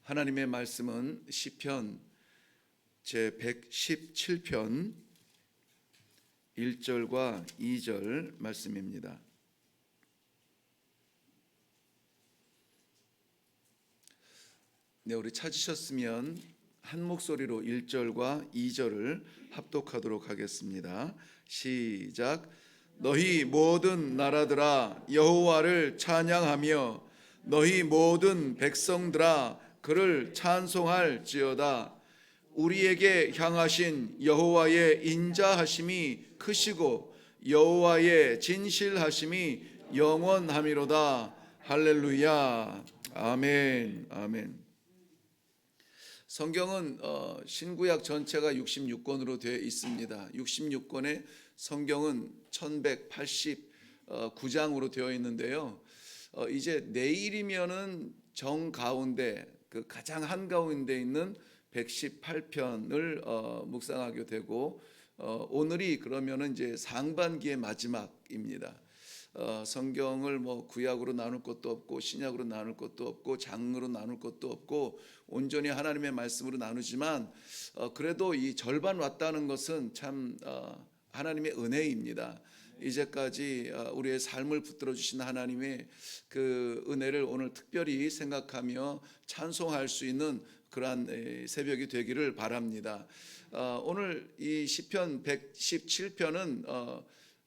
하나님의 말씀은 시편 제 117편 1절과 2절 말씀입니다. 네, 우리 찾으셨으면 한 목소리로 1절과 2절을 합독하도록 하겠습니다. 시작. 너희 모든 나라들아 여호와를 찬양하며 너희 모든 백성들아 그를 찬송할지어다. 우리에게 향하신 여호와의 인자하심이 크시고 여호와의 진실하심이 영원함이로다. 할렐루야. 아멘. 아멘. 성경은 신구약 전체가 66권으로 되어 있습니다. 66권의 성경은 1189장으로 되어 있는데요. 이제 내일이면은 정가운데 그 가장 한가운데 있는 118편을 묵상하게 되고 오늘이 그러면은 이제 상반기의 마지막입니다. 성경을 뭐 구약으로 나눌 것도 없고 신약으로 나눌 것도 없고 장으로 나눌 것도 없고 온전히 하나님의 말씀으로 나누지만 그래도 이 절반 왔다는 것은 참 하나님의 은혜입니다. 이제까지 우리의 삶을 붙들어 주신 하나님의 그 은혜를 오늘 특별히 생각하며 찬송할 수 있는 그러한 새벽이 되기를 바랍니다. 오늘 이 시편 117편은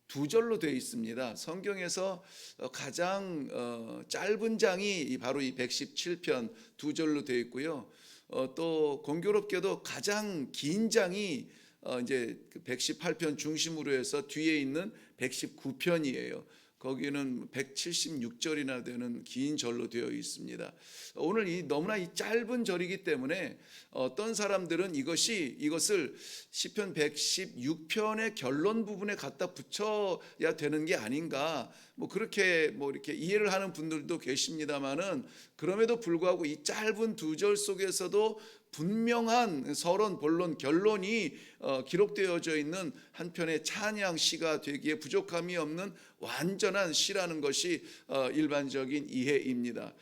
두 절로 되어 있습니다. 성경에서 가장 짧은 장이 바로 이 117편 두 절로 되어 있고요. 또 공교롭게도 가장 긴 장이 이제 118편 중심으로 해서 뒤에 있는 119편이에요. 거기는 176절이나 되는 긴 절로 되어 있습니다. 오늘 이 너무나 이 짧은 절이기 때문에 어떤 사람들은 이것을 시편 116편의 결론 부분에 갖다 붙여야 되는 게 아닌가, 그렇게 이렇게 이해를 하는 분들도 계십니다만은, 그럼에도 불구하고 이 짧은 두 절 속에서도 분명한 서론, 본론, 결론이 기록되어져 있는 한 편의 찬양 시가 되기에 부족함이 없는 완전한 시라는 것이 일반적인 이해입니다.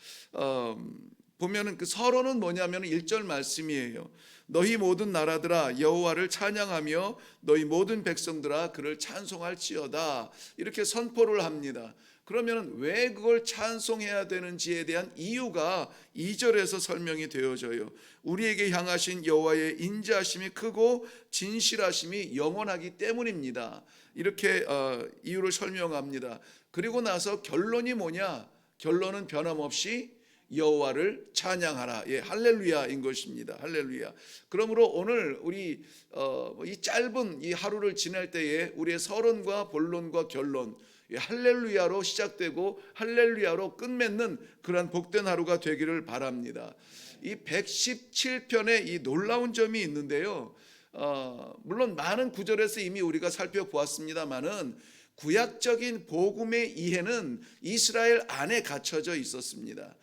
보면은 그 서론은 뭐냐면 1절 말씀이에요. 너희 모든 나라들아 여호와를 찬양하며 너희 모든 백성들아 그를 찬송할지어다. 이렇게 선포를 합니다. 그러면 왜 그걸 찬송해야 되는지에 대한 이유가 2절에서 설명이 되어져요. 우리에게 향하신 여호와의 인자하심이 크고 진실하심이 영원하기 때문입니다. 이렇게 이유를 설명합니다. 그리고 나서 결론이 뭐냐? 결론은 변함없이 여호와를 찬양하라. 예, 할렐루야인 것입니다. 할렐루야. 그러므로 오늘 우리 이 짧은 이 하루를 지낼 때에 우리의 서론과 본론과 결론, 할렐루야로 시작되고 할렐루야로 끝맺는 그러한 복된 하루가 되기를 바랍니다. 이 117편의 이 놀라운 점이 있는데요. 물론 많은 구절에서 이미 우리가 살펴보았습니다만은 구약적인 복음의 이해는 이스라엘 안에 갇혀져 있었습니다.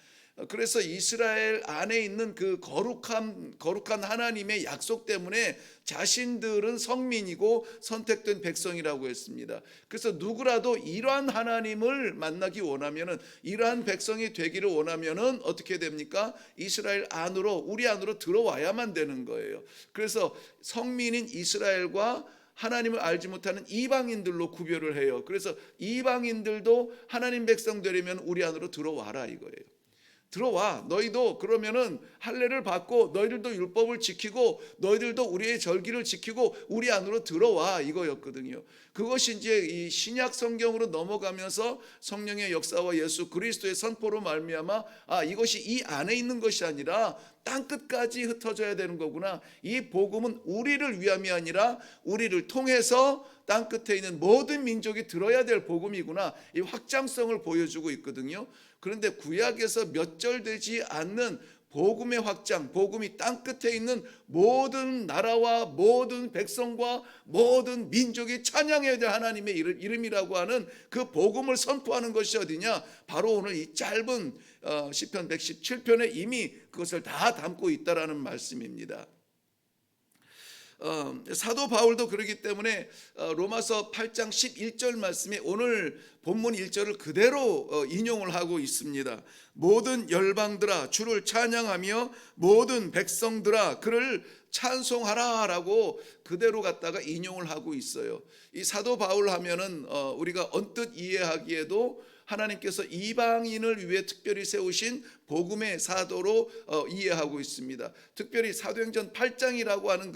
그래서 이스라엘 안에 있는 그 거룩한 하나님의 약속 때문에 자신들은 성민이고 선택된 백성이라고 했습니다. 그래서 누구라도 이러한 하나님을 만나기 원하면은, 이러한 백성이 되기를 원하면은 어떻게 됩니까? 이스라엘 안으로, 우리 안으로 들어와야만 되는 거예요. 그래서 성민인 이스라엘과 하나님을 알지 못하는 이방인들로 구별을 해요. 그래서 이방인들도 하나님 백성 되려면 우리 안으로 들어와라 이거예요. 들어와. 너희도 그러면은 할례를 받고 너희들도 율법을 지키고 너희들도 우리의 절기를 지키고 우리 안으로 들어와 이거였거든요. 그것이 이제 이 신약 성경으로 넘어가면서 성령의 역사와 예수 그리스도의 선포로 말미암아 이것이 이 안에 있는 것이 아니라 땅 끝까지 흩어져야 되는 거구나. 이 복음은 우리를 위함이 아니라 우리를 통해서 땅 끝에 있는 모든 민족이 들어야 될 복음이구나. 이 확장성을 보여주고 있거든요. 그런데 구약에서 몇 절 되지 않는 복음의 확장, 복음이 땅 끝에 있는 모든 나라와 모든 백성과 모든 민족이 찬양해야 될 하나님의 이름이라고 하는 그 복음을 선포하는 것이 어디냐? 바로 오늘 이 짧은 시편 117편에 이미 그것을 다 담고 있다라는 말씀입니다. 사도 바울도 그러기 때문에 로마서 8장 11절 말씀에 오늘 본문 1절을 그대로 인용을 하고 있습니다. 모든 열방들아 주를 찬양하며 모든 백성들아 그를 찬송하라라고 그대로 갖다가 인용을 하고 있어요. 이 사도 바울 하면은 우리가 언뜻 이해하기에도 하나님께서 이방인을 위해 특별히 세우신 복음의 사도로 이해하고 있습니다. 특별히 사도행전 8장이라고 하는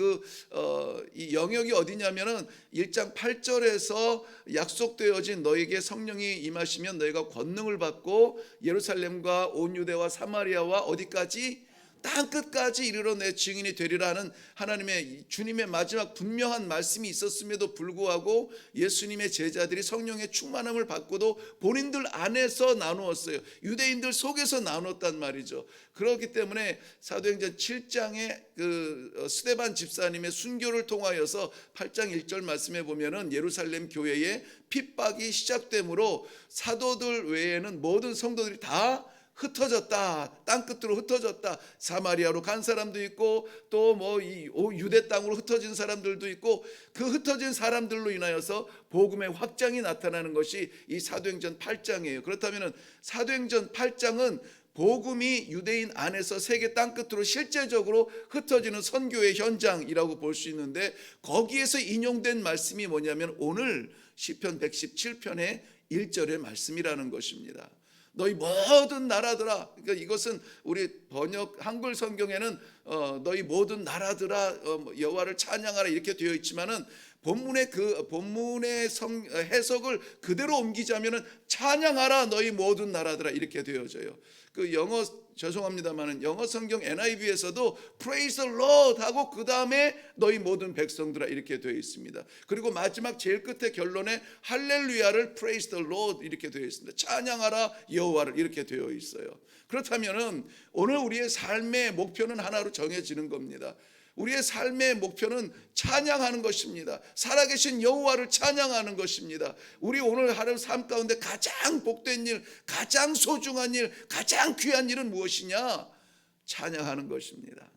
이 영역이 어디냐면은 1장 8절에서 약속되어진 너에게 성령이 임하시면 너희가 권능을 받고 예루살렘과 온 유대와 사마리아와 어디까지 땅 끝까지 이르러 내 증인이 되리라는 하나님의 주님의 마지막 분명한 말씀이 있었음에도 불구하고 예수님의 제자들이 성령의 충만함을 받고도 본인들 안에서 나누었어요. 유대인들 속에서 나눴단 말이죠. 그렇기 때문에 사도행전 7장에 스데반 집사님의 순교를 통하여서 8장 1절 말씀에 보면은 예루살렘 교회에 핍박이 시작되므로 사도들 외에는 모든 성도들이 다 흩어졌다. 땅 끝으로 흩어졌다. 사마리아로 간 사람도 있고 또 이 유대 땅으로 흩어진 사람들도 있고 그 흩어진 사람들로 인하여서 복음의 확장이 나타나는 것이 이 사도행전 8장이에요. 그렇다면 사도행전 8장은 복음이 유대인 안에서 세계 땅 끝으로 실제적으로 흩어지는 선교의 현장이라고 볼 수 있는데 거기에서 인용된 말씀이 뭐냐면 오늘 시편 117편의 1절의 말씀이라는 것입니다. 너희 모든 나라들아. 그러니까 이것은 우리 번역 한글 성경에는 너희 모든 나라들아 여호와를 찬양하라 이렇게 되어 있지만은 본문의 해석을 그대로 옮기자면은 찬양하라 너희 모든 나라들아 이렇게 되어져요. 영어 죄송합니다만은 영어 성경 NIV에서도 Praise the Lord 하고 그 다음에 너희 모든 백성들아 이렇게 되어 있습니다. 그리고 마지막 제일 끝에 결론에 할렐루야를 Praise the Lord 이렇게 되어 있습니다. 찬양하라 여호와를 이렇게 되어 있어요. 그렇다면은 오늘 우리의 삶의 목표는 하나로 정해지는 겁니다. 우리의 삶의 목표는 찬양하는 것입니다. 살아계신 여호와를 찬양하는 것입니다. 우리 오늘 하루 삶 가운데 가장 복된 일, 가장 소중한 일, 가장 귀한 일은 무엇이냐? 찬양하는 것입니다.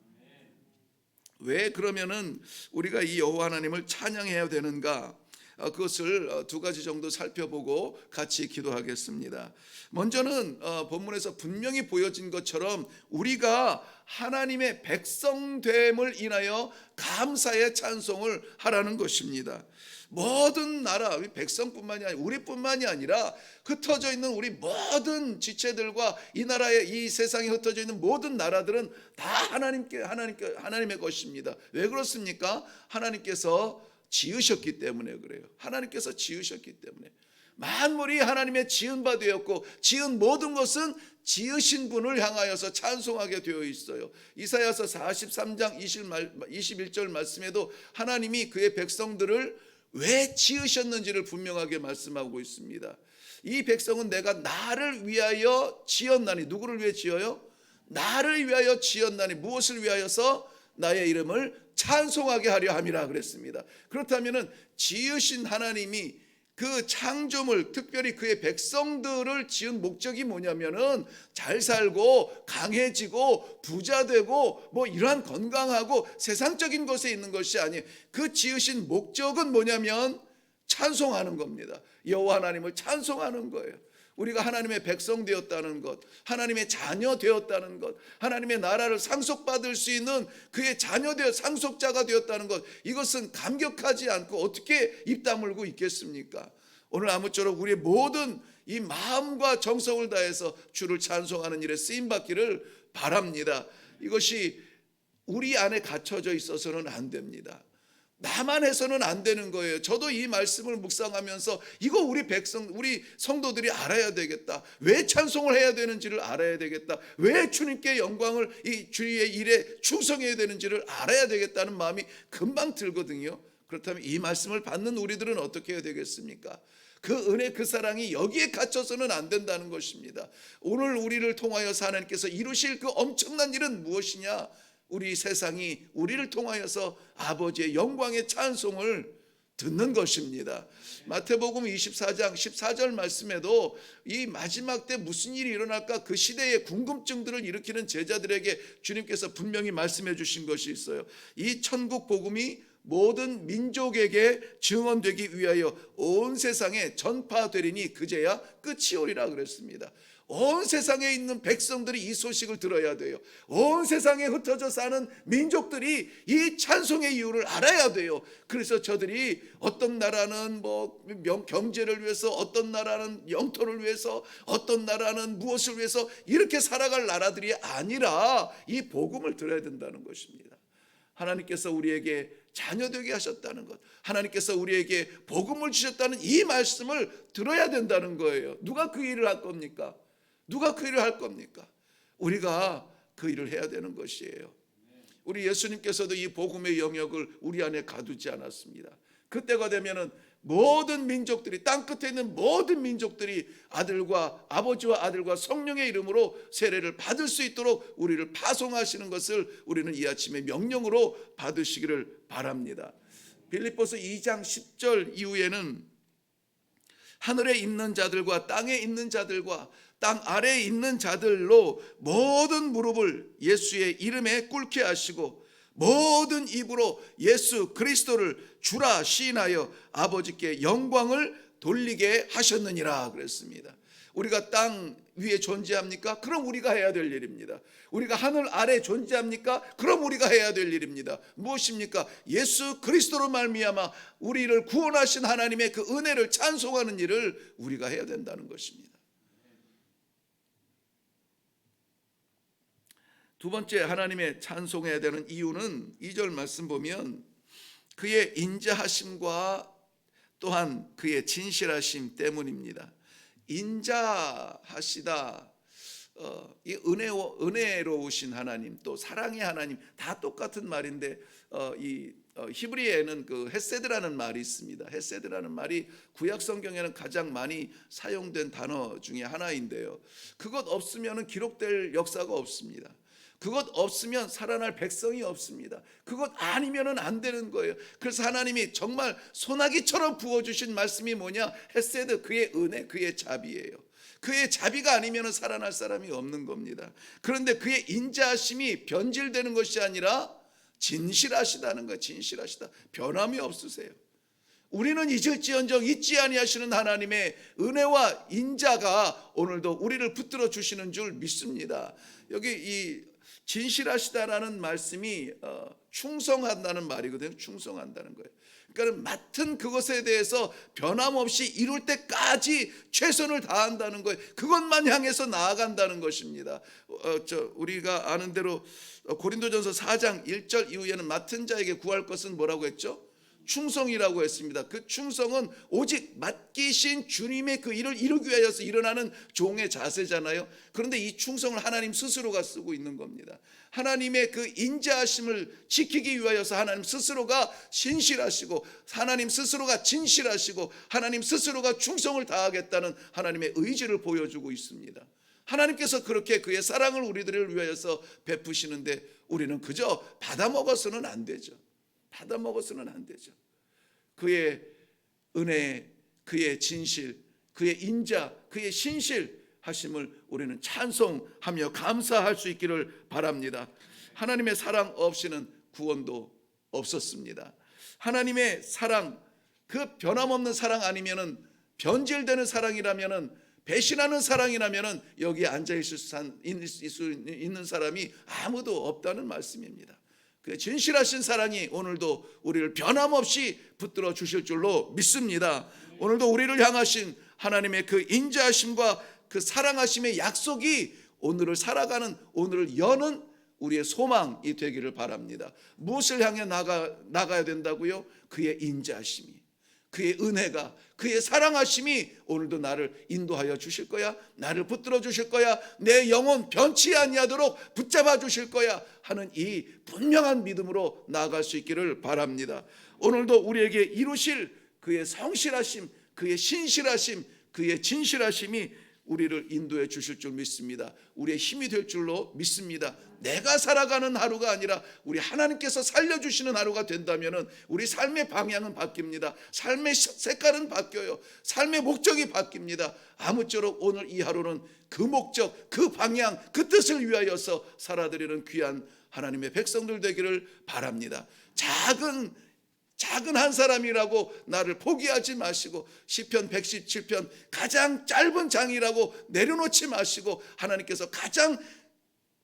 왜 그러면은 우리가 이 여호와 하나님을 찬양해야 되는가? 그것을 두 가지 정도 살펴보고 같이 기도하겠습니다. 먼저는 본문에서 분명히 보여진 것처럼 우리가 하나님의 백성됨을 인하여 감사의 찬송을 하라는 것입니다. 모든 나라, 백성뿐만이 아니라 우리뿐만이 아니라 흩어져 있는 우리 모든 지체들과 이 나라에 이 세상에 흩어져 있는 모든 나라들은 다 하나님의 것입니다. 왜 그렇습니까? 하나님께서 지으셨기 때문에 그래요. 하나님께서 지으셨기 때문에 만물이 하나님의 지은 바 되었고 지은 모든 것은 지으신 분을 향하여서 찬송하게 되어 있어요. 이사야서 43장 21절 말씀에도 하나님이 그의 백성들을 왜 지으셨는지를 분명하게 말씀하고 있습니다. 이 백성은 내가 나를 위하여 지었나니. 누구를 위해 지어요? 나를 위하여 지었나니. 무엇을 위하여서? 나의 이름을 찬송하게 하려 함이라 그랬습니다. 그렇다면 지으신 하나님이 그 창조물, 특별히 그의 백성들을 지은 목적이 뭐냐면은 잘 살고 강해지고 부자 되고 이러한 건강하고 세상적인 것에 있는 것이 아니에요. 그 지으신 목적은 뭐냐면 찬송하는 겁니다. 여호와 하나님을 찬송하는 거예요. 우리가 하나님의 백성 되었다는 것, 하나님의 자녀 되었다는 것, 하나님의 나라를 상속받을 수 있는 그의 자녀 되어 상속자가 되었다는 것, 이것은 감격하지 않고 어떻게 입 다물고 있겠습니까? 오늘 아무쪼록 우리의 모든 이 마음과 정성을 다해서 주를 찬송하는 일에 쓰임받기를 바랍니다. 이것이 우리 안에 갇혀져 있어서는 안 됩니다. 나만 해서는 안 되는 거예요. 저도 이 말씀을 묵상하면서 이거 우리 성도들이 알아야 되겠다. 왜 찬송을 해야 되는지를 알아야 되겠다. 왜 주님께 영광을 이 주의 일에 충성해야 되는지를 알아야 되겠다는 마음이 금방 들거든요. 그렇다면 이 말씀을 받는 우리들은 어떻게 해야 되겠습니까? 그 은혜, 그 사랑이 여기에 갇혀서는 안 된다는 것입니다. 오늘 우리를 통하여서 하나님께서 이루실 그 엄청난 일은 무엇이냐? 우리 세상이 우리를 통하여서 아버지의 영광의 찬송을 듣는 것입니다. 마태복음 24장 14절 말씀에도 이 마지막 때 무슨 일이 일어날까 그 시대의 궁금증들을 일으키는 제자들에게 주님께서 분명히 말씀해 주신 것이 있어요. 이 천국 복음이 모든 민족에게 증언되기 위하여 온 세상에 전파되리니 그제야 끝이 오리라 그랬습니다. 온 세상에 있는 백성들이 이 소식을 들어야 돼요. 온 세상에 흩어져 사는 민족들이 이 찬송의 이유를 알아야 돼요. 그래서 저들이 어떤 나라는 경제를 위해서, 어떤 나라는 영토를 위해서, 어떤 나라는 무엇을 위해서 이렇게 살아갈 나라들이 아니라 이 복음을 들어야 된다는 것입니다. 하나님께서 우리에게 자녀되게 하셨다는 것, 하나님께서 우리에게 복음을 주셨다는 이 말씀을 들어야 된다는 거예요. 누가 그 일을 할 겁니까? 누가 그 일을 할 겁니까? 우리가 그 일을 해야 되는 것이에요. 우리 예수님께서도 이 복음의 영역을 우리 안에 가두지 않았습니다. 그때가 되면은 모든 민족들이, 땅끝에 있는 모든 민족들이 아버지와 아들과 성령의 이름으로 세례를 받을 수 있도록 우리를 파송하시는 것을 우리는 이 아침에 명령으로 받으시기를 바랍니다. 빌립보서 2장 10절 이후에는 하늘에 있는 자들과 땅에 있는 자들과 땅 아래에 있는 자들로 모든 무릎을 예수의 이름에 꿇게 하시고 모든 입으로 예수 그리스도를 주라 시인하여 아버지께 영광을 돌리게 하셨느니라 그랬습니다. 우리가 땅 위에 존재합니까? 그럼 우리가 해야 될 일입니다. 우리가 하늘 아래 존재합니까? 그럼 우리가 해야 될 일입니다. 무엇입니까? 예수 그리스도로 말미암아 우리를 구원하신 하나님의 그 은혜를 찬송하는 일을 우리가 해야 된다는 것입니다. 두 번째 하나님의 찬송해야 되는 이유는 2절 말씀 보면 그의 인자하심과 또한 그의 진실하심 때문입니다. 인자하시다, 이 은혜로우신 하나님, 또 사랑의 하나님, 다 똑같은 말인데 이 히브리어에는 그 헤세드라는 말이 있습니다. 헤세드라는 말이 구약 성경에는 가장 많이 사용된 단어 중에 하나인데요. 그것 없으면 기록될 역사가 없습니다. 그것 없으면 살아날 백성이 없습니다. 그것 아니면은 안 되는 거예요. 그래서 하나님이 정말 소나기처럼 부어주신 말씀이 뭐냐? 헤세드, 그의 은혜, 그의 자비예요. 그의 자비가 아니면은 살아날 사람이 없는 겁니다. 그런데 그의 인자하심이 변질되는 것이 아니라 진실하시다는 거예요. 진실하시다. 변함이 없으세요. 우리는 잊을지언정 잊지 아니하시는 하나님의 은혜와 인자가 오늘도 우리를 붙들어 주시는 줄 믿습니다. 여기 이 진실하시다라는 말씀이 충성한다는 말이거든요. 충성한다는 거예요. 그러니까 맡은 그것에 대해서 변함없이 이룰 때까지 최선을 다한다는 거예요. 그것만 향해서 나아간다는 것입니다. 우리가 아는 대로 고린도전서 4장 1절 이후에는 맡은 자에게 구할 것은 뭐라고 했죠? 충성이라고 했습니다. 그 충성은 오직 맡기신 주님의 그 일을 이루기 위하여서 일어나는 종의 자세잖아요. 그런데 이 충성을 하나님 스스로가 쓰고 있는 겁니다. 하나님의 그 인자하심을 지키기 위하여서 하나님 스스로가 신실하시고 하나님 스스로가 진실하시고 하나님 스스로가 충성을 다하겠다는 하나님의 의지를 보여주고 있습니다. 하나님께서 그렇게 그의 사랑을 우리들을 위하여서 베푸시는데 우리는 그저 받아먹어서는 안 되죠. 받아먹어서는 안 되죠. 그의 은혜, 그의 진실, 그의 인자, 그의 신실하심을 우리는 찬송하며 감사할 수 있기를 바랍니다. 하나님의 사랑 없이는 구원도 없었습니다. 하나님의 사랑, 그 변함없는 사랑 아니면은 변질되는 사랑이라면은 배신하는 사랑이라면은 여기에 앉아 있을 수 있는 사람이 아무도 없다는 말씀입니다. 그 진실하신 사랑이 오늘도 우리를 변함없이 붙들어 주실 줄로 믿습니다. 오늘도 우리를 향하신 하나님의 그 인자하심과 그 사랑하심의 약속이 오늘을 살아가는, 오늘을 여는 우리의 소망이 되기를 바랍니다. 무엇을 향해 나가야 된다고요? 그의 인자하심이, 그의 은혜가, 그의 사랑하심이 오늘도 나를 인도하여 주실 거야, 나를 붙들어 주실 거야, 내 영혼 변치 아니하도록 붙잡아 주실 거야 하는 이 분명한 믿음으로 나아갈 수 있기를 바랍니다. 오늘도 우리에게 이루실 그의 성실하심, 그의 신실하심, 그의 진실하심이 우리를 인도해 주실 줄 믿습니다. 우리의 힘이 될 줄로 믿습니다. 내가 살아가는 하루가 아니라 우리 하나님께서 살려주시는 하루가 된다면 우리 삶의 방향은 바뀝니다. 삶의 색깔은 바뀌어요. 삶의 목적이 바뀝니다. 아무쪼록 오늘 이 하루는 그 목적, 그 방향, 그 뜻을 위하여서 살아드리는 귀한 하나님의 백성들 되기를 바랍니다. 작은 작은 한 사람이라고 나를 포기하지 마시고 시편 117편 가장 짧은 장이라고 내려놓지 마시고 하나님께서 가장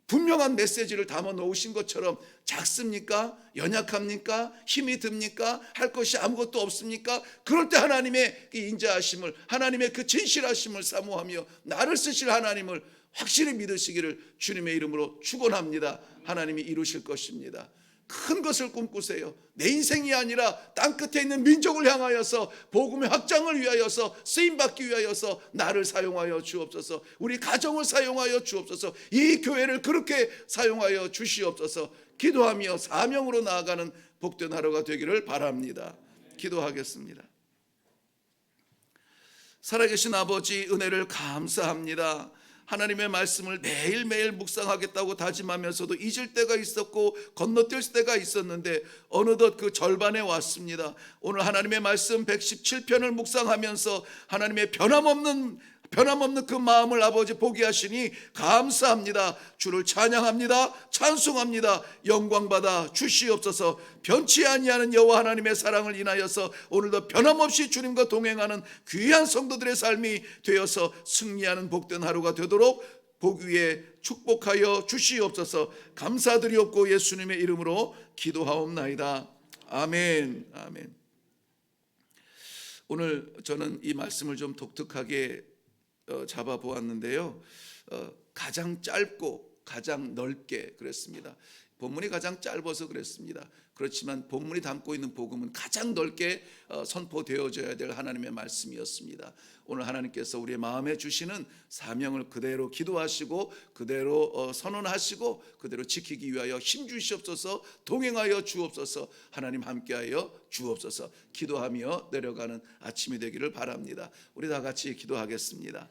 분명한 메시지를 담아 놓으신 것처럼 작습니까? 연약합니까? 힘이 듭니까? 할 것이 아무것도 없습니까? 그럴 때 하나님의 그 인자하심을, 하나님의 그 진실하심을 사모하며 나를 쓰실 하나님을 확실히 믿으시기를 주님의 이름으로 축원합니다. 하나님이 이루실 것입니다. 큰 것을 꿈꾸세요. 내 인생이 아니라 땅끝에 있는 민족을 향하여서 복음의 확장을 위하여서 쓰임받기 위하여서 나를 사용하여 주옵소서. 우리 가정을 사용하여 주옵소서. 이 교회를 그렇게 사용하여 주시옵소서. 기도하며 사명으로 나아가는 복된 하루가 되기를 바랍니다. 기도하겠습니다. 살아계신 아버지, 은혜를 감사합니다. 하나님의 말씀을 매일매일 묵상하겠다고 다짐하면서도 잊을 때가 있었고 건너뛸 때가 있었는데 어느덧 그 절반에 왔습니다. 오늘 하나님의 말씀 117편을 묵상하면서 하나님의 변함없는 그 마음을 아버지 보게 하시니 감사합니다. 주를 찬양합니다. 찬송합니다. 영광받아 주시옵소서. 변치 아니하는 여호와 하나님의 사랑을 인하여서 오늘도 변함없이 주님과 동행하는 귀한 성도들의 삶이 되어서 승리하는 복된 하루가 되도록 복 위에 축복하여 주시옵소서. 감사드리옵고 예수님의 이름으로 기도하옵나이다. 아멘. 아멘. 오늘 저는 이 말씀을 좀 독특하게 잡아보았는데요. 가장 짧고 가장 넓게 그랬습니다. 본문이 가장 짧아서 그랬습니다. 그렇지만 본문이 담고 있는 복음은 가장 넓게 선포되어져야 될 하나님의 말씀이었습니다. 오늘 하나님께서 우리의 마음에 주시는 사명을 그대로 기도하시고 그대로 선언하시고 그대로 지키기 위하여 힘 주시옵소서. 동행하여 주옵소서. 하나님 함께하여 주옵소서. 기도하며 내려가는 아침이 되기를 바랍니다. 우리 다 같이 기도하겠습니다.